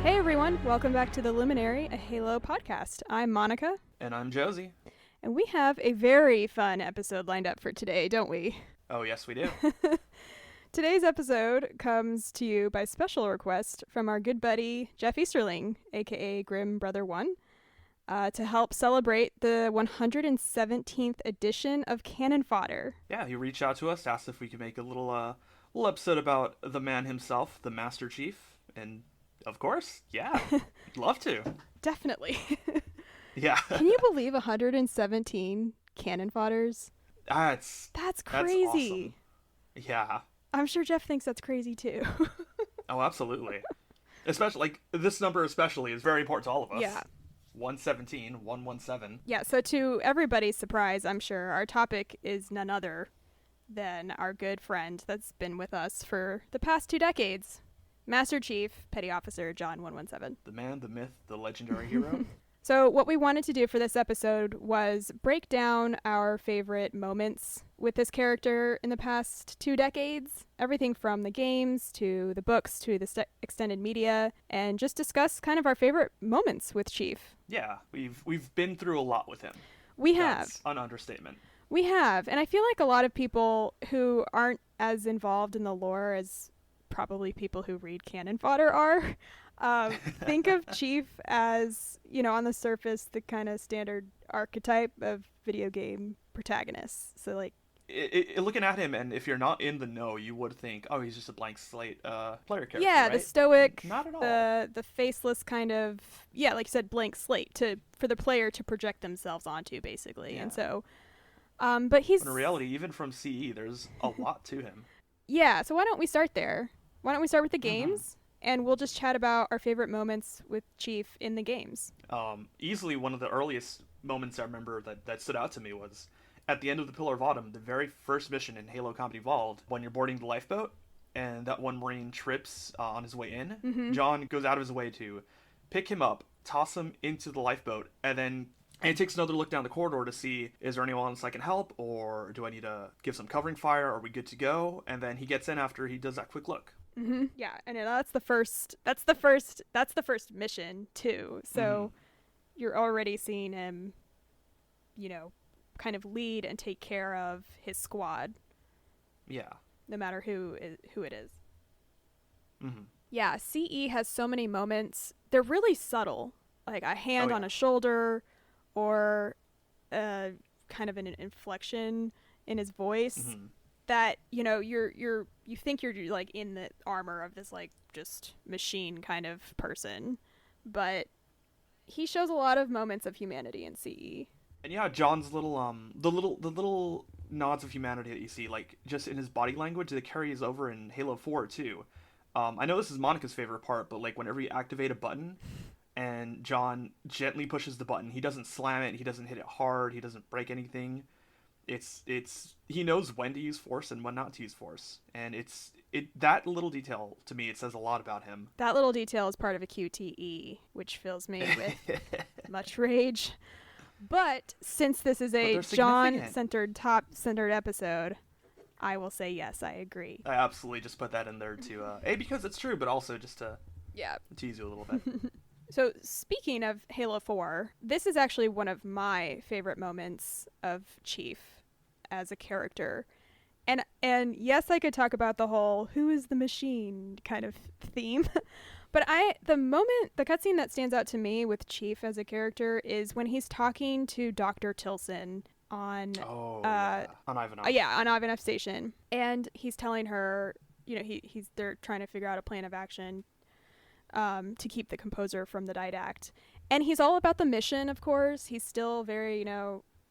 Hey everyone, welcome back to the Luminary, a Halo podcast. I'm Monica. And I'm Josie. And we have a very fun episode lined up for today, don't we? Oh, yes, we do. Today's episode comes to you by special request from our good buddy, Jeff Easterling, aka Grim Brother 1, to help celebrate the 117th edition of Canon Fodder. Yeah, he reached out to us, asked if we could make a little episode about the man himself, the Master Chief, and of course, yeah, love to. Definitely. Yeah. Can you believe 117 Canon Fodders? That's crazy. Awesome. Yeah. I'm sure Jeff thinks that's crazy too. Oh, absolutely. Especially, like, this number especially is very important to all of us. Yeah. 117, 117. Yeah, so to everybody's surprise, I'm sure, our topic is none other than our good friend that's been with us for the past 2 decades, Master Chief, Petty Officer John 117. The man, the myth, the legendary hero. So what we wanted to do for this episode was break down our favorite moments with this character in the past 2 decades, everything from the games to the books to the extended media, and just discuss kind of our favorite moments with Chief. Yeah, we've been through a lot with him. We have. That's an understatement. We have, and I feel like a lot of people who aren't as involved in the lore as probably people who read Canon Fodder are, think of Chief as, on the surface, the kind of standard archetype of video game protagonists. So, like, looking at him, and if you're not in the know, you would think, oh, he's just a blank slate player character. Yeah, right? the stoic, not at all. The faceless kind of, like you said, blank slate for the player to project themselves onto, basically. Yeah. And so, but he's... In reality, even from CE, there's a lot to him. Yeah, so why don't we start there? Why don't we start with the games, and we'll just chat about our favorite moments with Chief in the games. Easily one of the earliest moments I remember that stood out to me was at the end of the Pillar of Autumn, the very first mission in Halo Combat Evolved, when you're boarding the lifeboat, and that one Marine trips on his way in. Mm-hmm. John goes out of his way to pick him up, toss him into the lifeboat, and he takes another look down the corridor to see, is there anyone else I can help, or do I need to give some covering fire? Are we good to go? And then he gets in after he does that quick look. Mm-hmm. Yeah, and that's the first mission too. So you're already seeing him, kind of lead and take care of his squad. Yeah. No matter who it is. Mm-hmm. Yeah, CE has so many moments. They're really subtle, like a hand on a shoulder, or kind of an inflection in his voice. Mm-hmm. That you think you're like in the armor of this like just machine kind of person, but he shows a lot of moments of humanity in CE. And yeah, John's little the little nods of humanity that you see, like just in his body language, that carries over in Halo 4 too. I know this is Monica's favorite part, but like whenever you activate a button and John gently pushes the button, he doesn't slam it, he doesn't hit it hard, he doesn't break anything. It's he knows when to use force and when not to use force, and that little detail, to me, it says a lot about him. That little detail is part of a QTE, which fills me with much rage. But since this is a John-centered, top-centered episode, I will say yes, I agree. I absolutely just put that in there to because it's true, but also just to tease you a little bit. So speaking of Halo 4, this is actually one of my favorite moments of Chief as a character. And yes, I could talk about the whole who is the machine kind of theme. But the cutscene that stands out to me with Chief as a character is when he's talking to Dr. Tilson on on Ivanov. On Ivanov Station. And he's telling her, they're trying to figure out a plan of action to keep the composer from the didact. And he's all about the mission, of course. He's still very,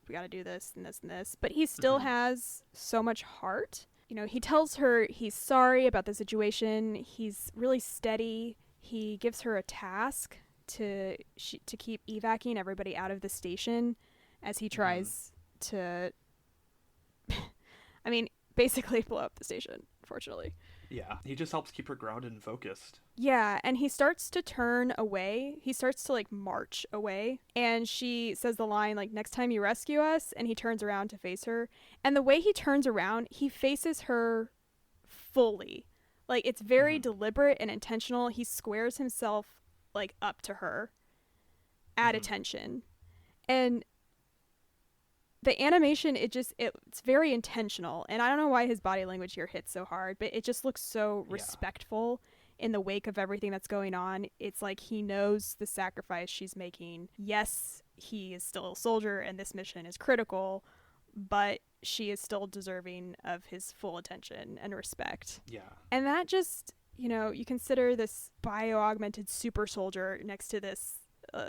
we got to do this and this and this. But he still has so much heart. He tells her he's sorry about the situation. He's really steady. He gives her a task to keep evacing everybody out of the station as he tries to, basically blow up the station, unfortunately. Yeah, he just helps keep her grounded and focused. Yeah, and he starts to turn away. He starts to, march away. And she says the line, next time you rescue us, and he turns around to face her. And the way he turns around, he faces her fully. It's very deliberate and intentional. He squares himself like up to her at Mhm. attention. And the animation, it's very intentional. And I don't know why his body language here hits so hard, but it just looks so Yeah. respectful in the wake of everything that's going on. It's like he knows the sacrifice she's making. Yes, he is still a soldier and this mission is critical, but she is still deserving of his full attention and respect. Yeah. And that just, you consider this bio-augmented super soldier next to this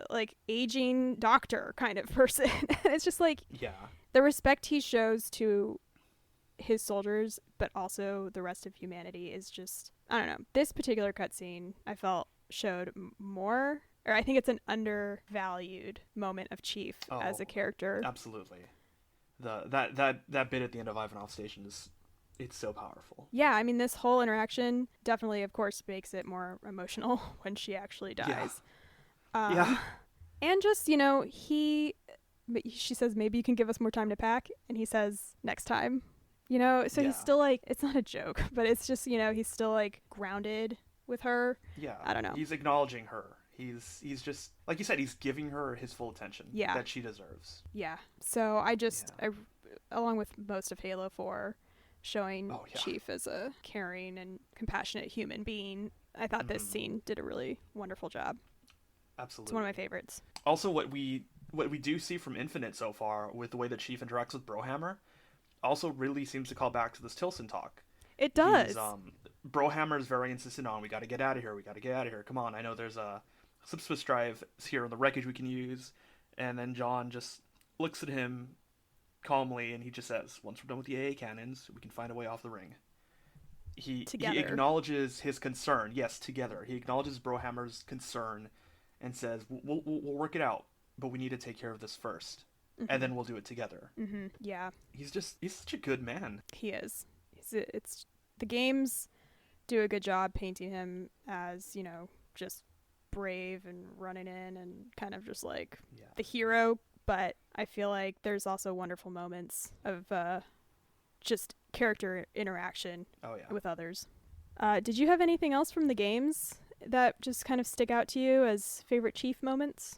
like aging doctor kind of person. It's just like Yeah. the respect he shows to his soldiers, but also the rest of humanity is just, I don't know. This particular cutscene I felt showed more, or I think it's an undervalued moment of Chief as a character. Absolutely. That bit at the end of Ivanov Station it's so powerful. Yeah, I mean, this whole interaction definitely, of course, makes it more emotional when she actually dies. Yeah. And just, she says, maybe you can give us more time to pack. And he says, next time. So he's still like, it's not a joke, but it's just, he's still like grounded with her. Yeah. I don't know. He's acknowledging her. He's just, like you said, he's giving her his full attention that she deserves. Yeah. So I along with most of Halo 4, showing Chief as a caring and compassionate human being, I thought this scene did a really wonderful job. Absolutely. It's one of my favorites. Also, what we do see from Infinite so far with the way that Chief interacts with Brohammer also really seems to call back to this Tilson talk. It does. Brohammer is very insistent on, we got to get out of here. Come on, I know there's a subspace drive here in the wreckage we can use. And then John just looks at him calmly and he just says, once we're done with the AA cannons, we can find a way off the ring. He acknowledges his concern. Yes, together. He acknowledges Brohammer's concern and says, we'll work it out, but we need to take care of this first. Mm-hmm. And then we'll do it together. Mm-hmm. Yeah. He's such a good man. He is. It's the games do a good job painting him as, just brave and running in and kind of just like the hero. But I feel like there's also wonderful moments of just character interaction with others. Did you have anything else from the games that just kind of stick out to you as favorite Chief moments?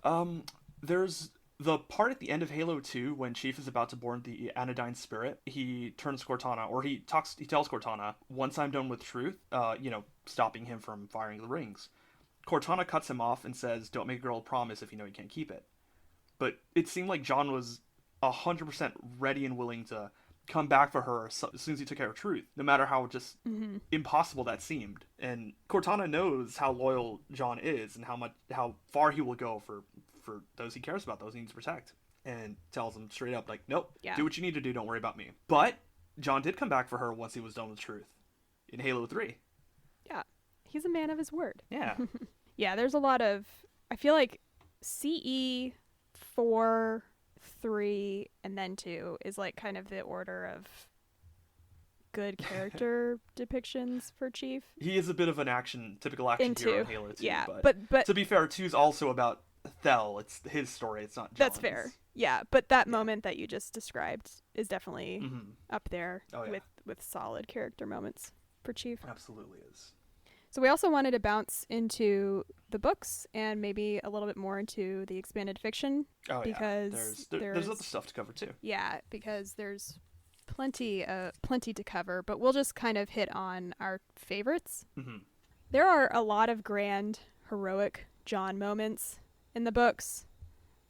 There's the part at the end of Halo 2 when Chief is about to board the Anodyne Spirit. He turns Cortana, or he tells Cortana, once I'm done with truth, stopping him from firing the rings. Cortana cuts him off and says, don't make a girl promise if you know you can't keep it. But it seemed like John was 100% ready and willing to come back for her as soon as he took care of truth, no matter how just impossible that seemed. And Cortana knows how loyal John is and how far he will go for those he cares about, those he needs to protect, and tells him straight up, like, nope, do what you need to do, don't worry about me. But John did come back for her once he was done with truth in Halo 3. Yeah, he's a man of his word. Yeah. Yeah, there's a lot of, I feel like CE 4, 3, and then 2 is like kind of the order of good character depictions for Chief. He is a bit of an typical action hero in Halo 2. Yeah, but to be fair, 2 is also about Thel. It's his story, it's not John's. That's fair. Yeah, but that moment that you just described is definitely up there with solid character moments for Chief. Absolutely is. So we also wanted to bounce into the books and maybe a little bit more into the expanded fiction. Because there's other stuff to cover too. Yeah, because there's plenty to cover, but we'll just kind of hit on our favorites. Mm-hmm. There are a lot of grand, heroic John moments in the books,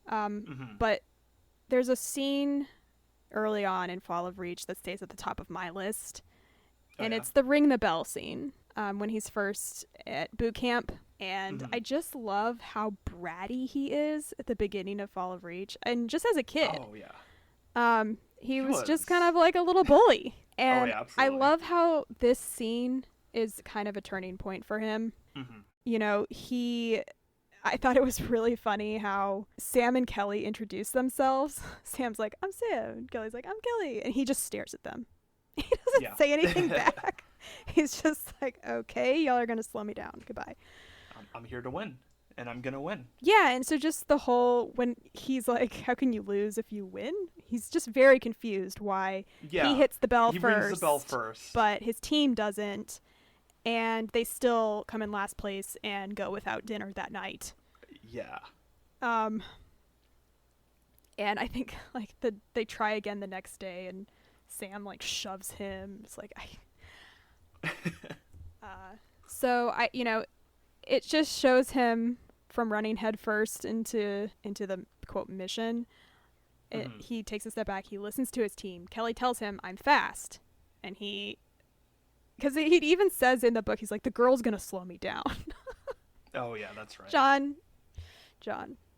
but there's a scene early on in Fall of Reach that stays at the top of my list, and it's the ring the bell scene. When he's first at boot camp, and I just love how bratty he is at the beginning of Fall of Reach, and just as a kid. Oh yeah. He was just kind of like a little bully, and I love how this scene is kind of a turning point for him. Mm-hmm. I thought it was really funny how Sam and Kelly introduce themselves. Sam's like, "I'm Sam," and Kelly's like, "I'm Kelly," and he just stares at them. He doesn't say anything back. He's just like, okay, y'all are going to slow me down. Goodbye. I'm here to win, and I'm going to win. Yeah, and so just the whole, when he's like, how can you lose if you win? He's just very confused why he hits the bell first. He rings the bell first. But his team doesn't. and they still come in last place and go without dinner that night. Yeah. And I think like they try again the next day, and Sam like shoves him. It's like so it just shows him from running headfirst into the quote mission. He takes a step back. He listens to his team. Kelly tells him, "I'm fast," and because he even says in the book, he's like, "The girl's gonna slow me down." Oh yeah, that's right. John.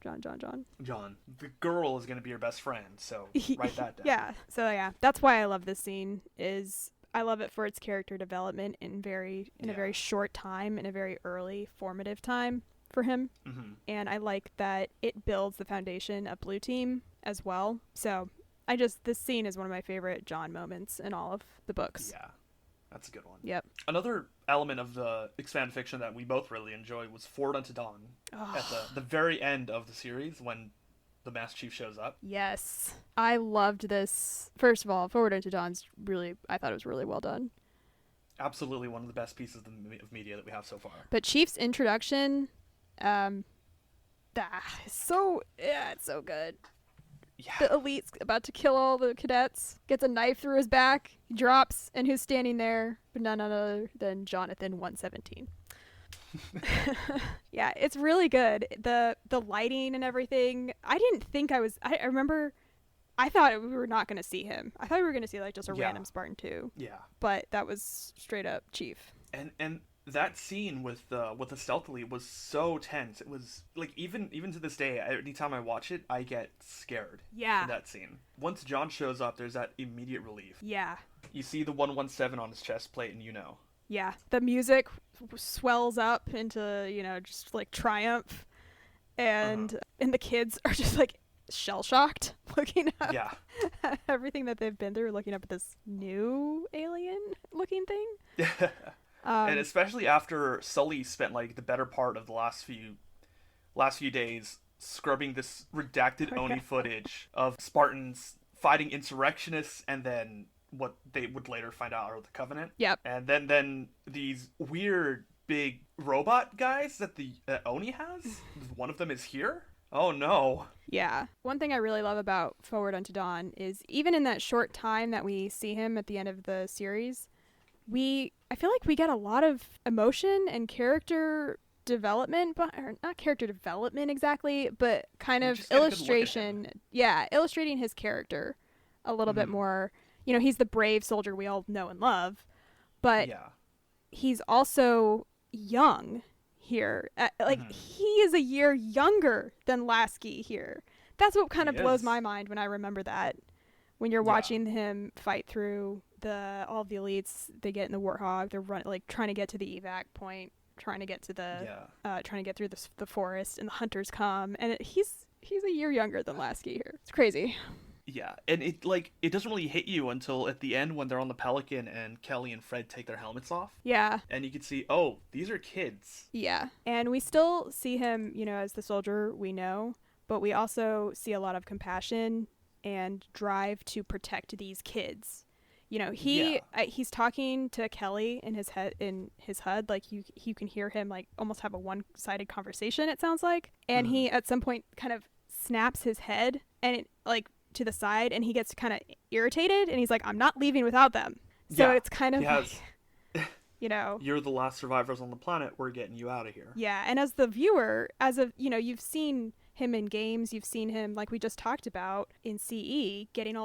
The girl is going to be your best friend, so write that down. Yeah. So yeah, that's why I love this scene. I love it for its character development in a very short time, in a very early formative time for him. And I like that it builds the foundation of Blue Team as well. So this scene is one of my favorite John moments in all of the books. Yeah. That's a good one. Yep. Another element of the expanded fiction that we both really enjoyed was Forward Unto Dawn at the very end of the series when the Master Chief shows up. Yes. I loved this. First of all, Forward Unto Dawn's I thought it was really well done. Absolutely one of the best pieces of media that we have so far. But Chief's introduction, it's so good. Yeah. The elite's about to kill all the cadets, gets a knife through his back, he drops, and who's standing there but none other than Jonathan 117. Yeah, it's really good. The lighting and everything. I didn't think I remember I thought we were not going to see him. I thought we were going to see like just a random Spartan 2. Yeah. But that was straight up Chief. And that scene with the stealthily was so tense. It was like even to this day, anytime I watch it, I get scared. Yeah. In that scene. Once John shows up, there's that immediate relief. Yeah. You see the 117 on his chest plate, and Yeah. The music swells up into just like triumph, and the kids are just like shell shocked, looking up at everything that they've been through, looking up at this new alien looking thing. And especially after Sully spent like the better part of the last few days scrubbing this redacted Oni footage of Spartans fighting insurrectionists, and then what they would later find out are the Covenant. Yep. And then these weird big robot guys that Oni has. One of them is here. Oh no. Yeah. One thing I really love about Forward Unto Dawn is even in that short time that we see him at the end of the series, I feel like we get a lot of emotion and character development, or not character development exactly, but kind of illustration. Yeah, illustrating his character a little bit more. He's the brave soldier we all know and love, but he's also young here. He is a year younger than Lasky here. That's what kind of blows my mind when I remember that. When you're watching him fight through all of the elites, they get in the Warthog, they're trying to get to the evac point, trying to get to trying to get through the forest, and the hunters come, and he's a year younger than Lasky here. It's crazy. Yeah, and it doesn't really hit you until at the end when they're on the Pelican and Kelly and Fred take their helmets off. Yeah. And you can see, oh, these are kids. Yeah. And we still see him, as the soldier we know, but we also see a lot of compassion and drive to protect these kids. He's talking to Kelly in his HUD, like you can hear him like almost have a one-sided conversation, it sounds like. And he at some point kind of snaps his head and it like to the side, and he gets kind of irritated, and he's like, I'm not leaving without them. So it's kind of like, you're the last survivors on the planet, we're getting you out of here. Yeah. And as the viewer, you've seen him in games, you've seen him, like we just talked about in CE, getting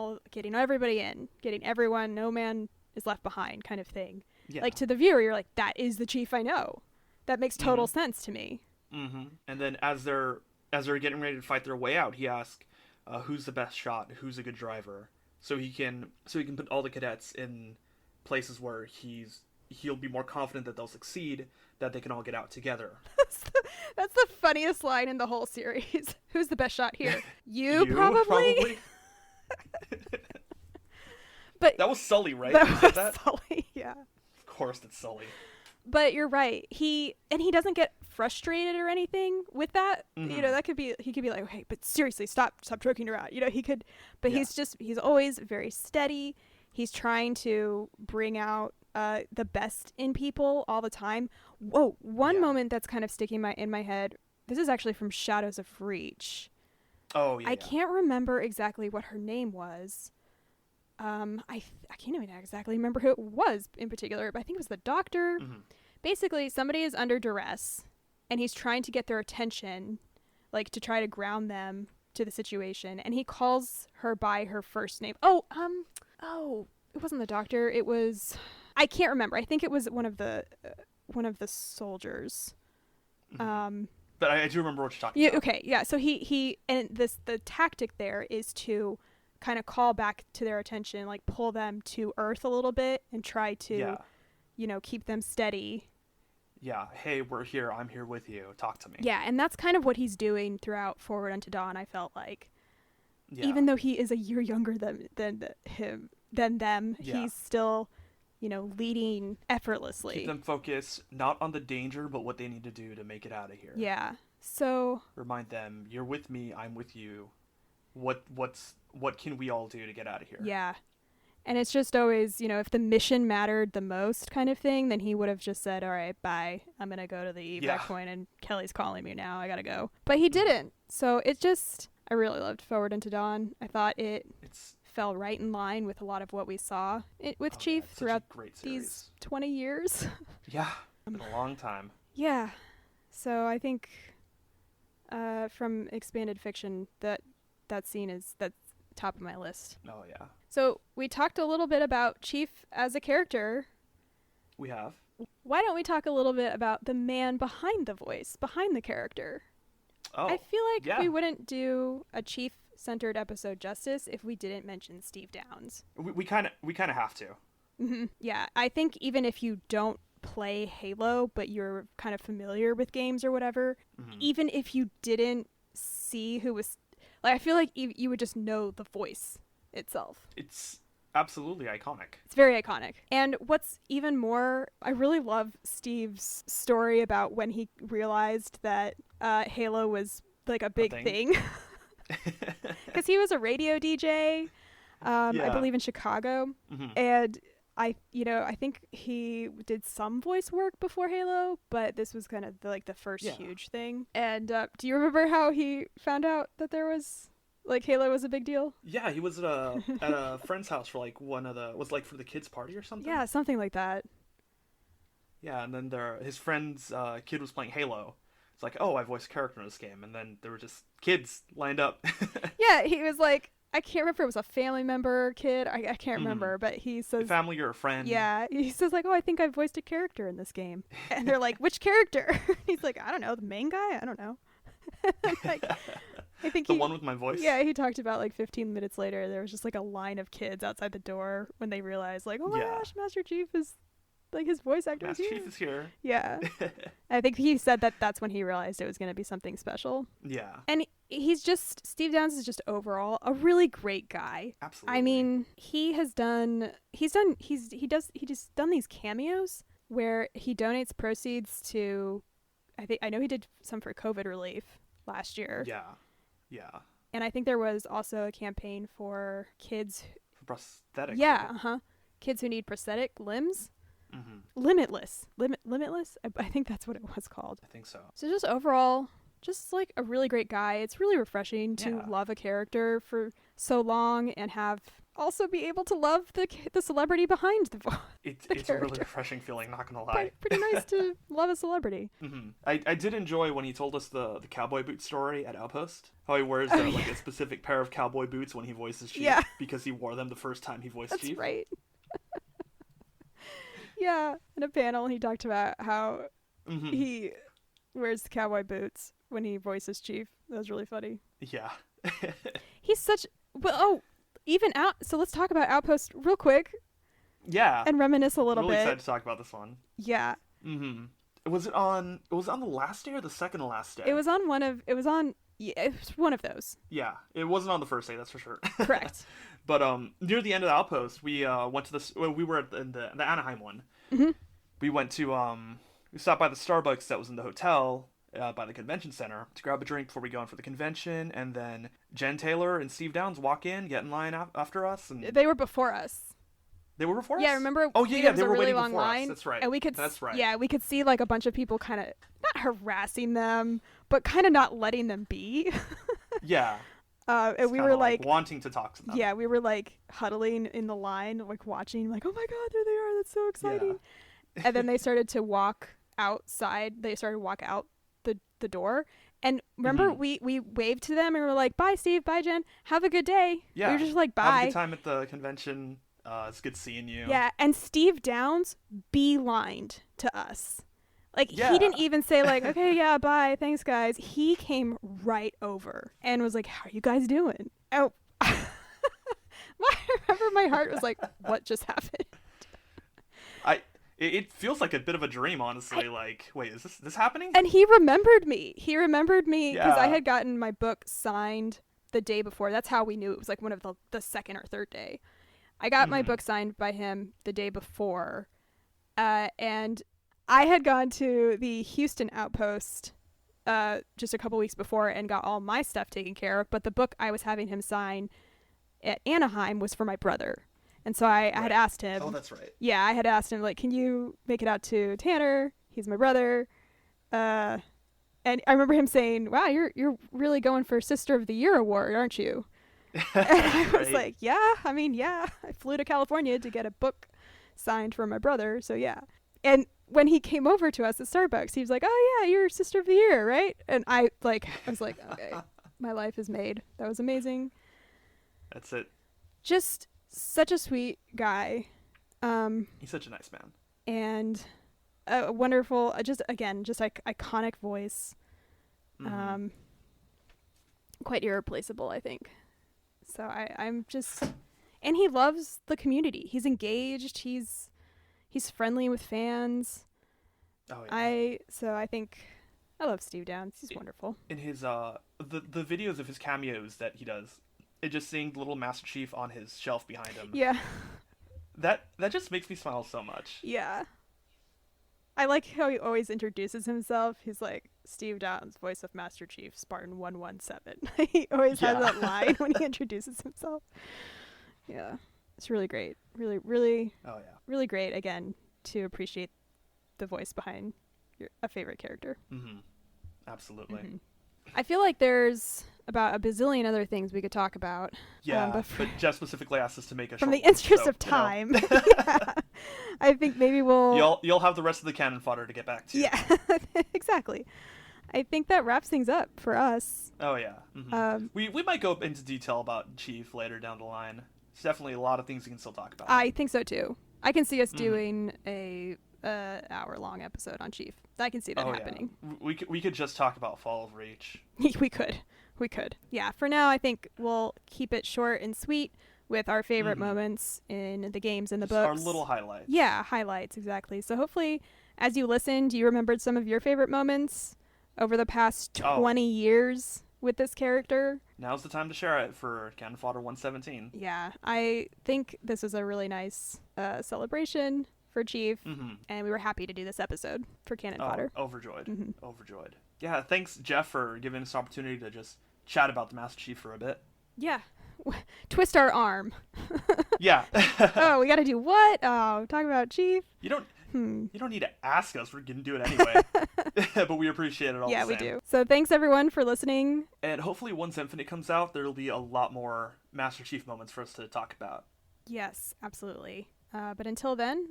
everybody in, getting everyone, no man is left behind kind of thing. Yeah. Like to the viewer, you're like, that is the Chief I know. That makes total sense to me. And then as they're getting ready to fight their way out, he asks, who's the best shot, who's a good driver, so he can put all the cadets in places where he'll be more confident that they'll succeed, that they can all get out together. That's the funniest line in the whole series. Who's the best shot here? You probably? But that was Sully, right? That was Sully, yeah. Of course it's Sully. But you're right. He doesn't get frustrated or anything with that. That could be, he could be like, hey, but seriously, stop joking around. He could, but he's always very steady. He's trying to bring out the best in people all the time. Whoa, one Yeah. moment that's kind of sticking in my head. This is actually from Shadows of Reach. Oh yeah. I can't remember exactly what her name was. I can't even exactly remember who it was in particular, but I think it was the doctor. Mm-hmm. Basically, somebody is under duress, and he's trying to get their attention, like to try to ground them to the situation, and he calls her by her first name. Oh, it wasn't the doctor. It was, I can't remember. I think it was one of the soldiers. Mm-hmm. But I do remember what you're talking about. Okay, yeah. So he and the tactic there is to kind of call back to their attention, like pull them to earth a little bit and try to, keep them steady. Yeah. Hey, we're here. I'm here with you. Talk to me. Yeah, and that's kind of what he's doing throughout Forward Unto Dawn. I felt like, even though he is a year younger than them, he's still, leading effortlessly. Keep them focused, not on the danger, but what they need to do to make it out of here. Yeah. So remind them, you're with me, I'm with you. What can we all do to get out of here? Yeah. And it's just always, if the mission mattered the most kind of thing, then he would have just said, all right, bye. I'm going to go to the evac point and Kelly's calling me now. I got to go. But he didn't. So it just, I really loved Forward Unto Dawn. I thought it's fell right in line with a lot of what we saw with Chief throughout these 20 years. Yeah. It's been a long time. Yeah. So I think from expanded fiction, that scene that's top of my list. Oh, yeah. So we talked a little bit about Chief as a character. We have. Why don't we talk a little bit about the man behind the voice, behind the character? Oh, I feel like we wouldn't do a Chief-centered episode justice if we didn't mention Steve Downes. We kind of have to. Mm-hmm. Yeah, I think even if you don't play Halo, but you're kind of familiar with games or whatever, even if you didn't see who was... I feel like you would just know the voice itself. It's absolutely iconic. It's very iconic. And what's even more, I really love Steve's story about when he realized that Halo was like a big thing. Because he was a radio DJ, I believe in Chicago. And I think he did some voice work before Halo, but this was kind of the first huge thing. And do you remember how he found out that there was Halo was a big deal? Yeah, he was at a friend's house for for the kids' party or something. Yeah, something like that. Yeah, and then his friend's kid was playing Halo. It's like, oh, I voiced a character in this game, and then there were just kids lined up. Yeah, he was like, I can't remember if it was a family member, kid. I can't remember, but he says... A family or a friend. Yeah, he says oh, I think I voiced a character in this game. And they're like, which character? He's like, I don't know, the main guy? I don't know. I think the one with my voice? Yeah, he talked about 15 minutes later, there was just a line of kids outside the door when they realized oh my gosh, Master Chief is... his voice actor is here. Master Chief is here. Yeah. I think he said that's when he realized it was going to be something special. Yeah. And Steve Downes is just overall a really great guy. Absolutely. I mean, he's just done these cameos where he donates proceeds to, I know he did some for COVID relief last year. Yeah. Yeah. And I think there was also a campaign for kids. For prosthetics. Yeah. Kids who need prosthetic limbs. Limitless. I think that's what it was called. I think so. So just overall, just a really great guy. It's really refreshing to love a character for so long and also be able to love the celebrity behind the voice. It's a really refreshing feeling, not gonna lie. Pretty nice to love a celebrity. I did enjoy when he told us the cowboy boot story at Outpost. How he wears a specific pair of cowboy boots when he voices Chief because he wore them the first time he voiced Chief. That's right. Yeah, in a panel he talked about how he wears the cowboy boots when he voices Chief. That was really funny. Yeah. He's such... So let's talk about Outpost real quick. Yeah. And reminisce a little bit. Really excited to talk about this one. Yeah. Was it on the last day or the second to last day? It was on one of those. Yeah. It wasn't on the first day, that's for sure. Correct. But near the end of the Outpost, we went to we were in the Anaheim one. We went to we stopped by the Starbucks that was in the hotel by the convention center to grab a drink before we go in for the convention, and then Jen Taylor and Steve Downes walk in, get in line after us, and they were before us. They were before us? Yeah, remember? Oh, yeah, There was they a were really waiting long before line, us. That's right. and we could. That's right. Yeah, we could see like a bunch of people kind of not harassing them, but kind of not letting them be. Yeah. And we were like wanting to talk to them. Yeah, we were like huddling in the line, like watching, like, oh my god, there they are! That's so exciting. Yeah. And then they started to walk outside. They started to walk out the door. And remember, we waved to them and we were like, bye, Steve. Bye, Jen. Have a good day. Yeah. We were just like, bye. Have a good time at the convention. It's good seeing you. Yeah. And Steve Downs beelined to us. Like, Yeah. he didn't even say, like, okay, yeah, bye. Thanks, guys. He came right over and was like, how are you guys doing? Oh, I remember my heart was like, what just happened? It feels like a bit of a dream, honestly. Wait, is this happening? And he remembered me. Because I Yeah. had gotten my book signed the day before. That's how we knew it was like one of the second or third day. I got my book signed by him the day before. And I had gone to the Houston outpost just a couple weeks before and got all my stuff taken care of. But the book I was having him sign at Anaheim was for my brother. And so I had asked him. Oh, that's right. Yeah, I had asked him, like, can you make it out to Tanner? He's my brother. And I remember him saying, wow, you're really going for Sister of the Year award, aren't you? And I was like, yeah. I mean, yeah. I flew to California to get a book signed for my brother, so yeah. And when he came over to us at Starbucks, he was like, oh, yeah, you're Sister of the Year, right? And I was like, okay, my life is made. That was amazing. That's it. Just such a sweet guy. He's such a nice man. And a wonderful, like iconic voice. Quite irreplaceable, I think. So I'm just, and he loves the community. He's engaged. He's friendly with fans. Oh yeah. I think I love Steve Downs. He's wonderful. In his the videos of his cameos that he does, it just seeing the little Master Chief on his shelf behind him. Yeah. That just makes me smile so much. Yeah. I like how he always introduces himself. He's like, Steve Downs, voice of Master Chief, Spartan 117. He always has that line when he introduces himself. Yeah. It's really great. Really, really, really great, again, to appreciate the voice behind a favorite character. Mm-hmm. Absolutely. Mm-hmm. I feel like there's about a bazillion other things we could talk about. Yeah, but Jeff specifically asked us to make a from short the interest so, of time. Yeah. I think maybe we'll... You'll have the rest of the Canon Fodder to get back to. Yeah, exactly. I think that wraps things up for us. Oh, yeah. Mm-hmm. We might go into detail about Chief later down the line. There's definitely a lot of things we can still talk about. I think so, too. I can see us doing a hour-long episode on Chief. I can see that happening. Yeah. We could just talk about Fall of Reach. We could. Yeah, for now, I think we'll keep it short and sweet with our favorite moments in the games and the books. Our little highlights. Yeah, highlights, exactly. So hopefully, as you listened, you remembered some of your favorite moments over the past 20 years with this character. Now's the time to share it for Canon Fodder 117. Yeah, I think this was a really nice celebration for Chief, and we were happy to do this episode for Canon Fodder. Overjoyed. Overjoyed. Yeah, thanks, Jeff, for giving us the opportunity to just chat about the Master Chief for a bit. Yeah. Twist our arm. Yeah. Oh, we got to do what? Oh, talk about Chief. You don't need to ask us. We're going to do it anyway. But we appreciate it all the same. Yeah, we do. So thanks, everyone, for listening. And hopefully once Infinite comes out, there will be a lot more Master Chief moments for us to talk about. Yes, absolutely. But until then,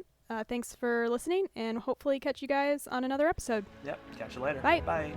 thanks for listening, and hopefully catch you guys on another episode. Yep. Catch you later. Bye. Bye.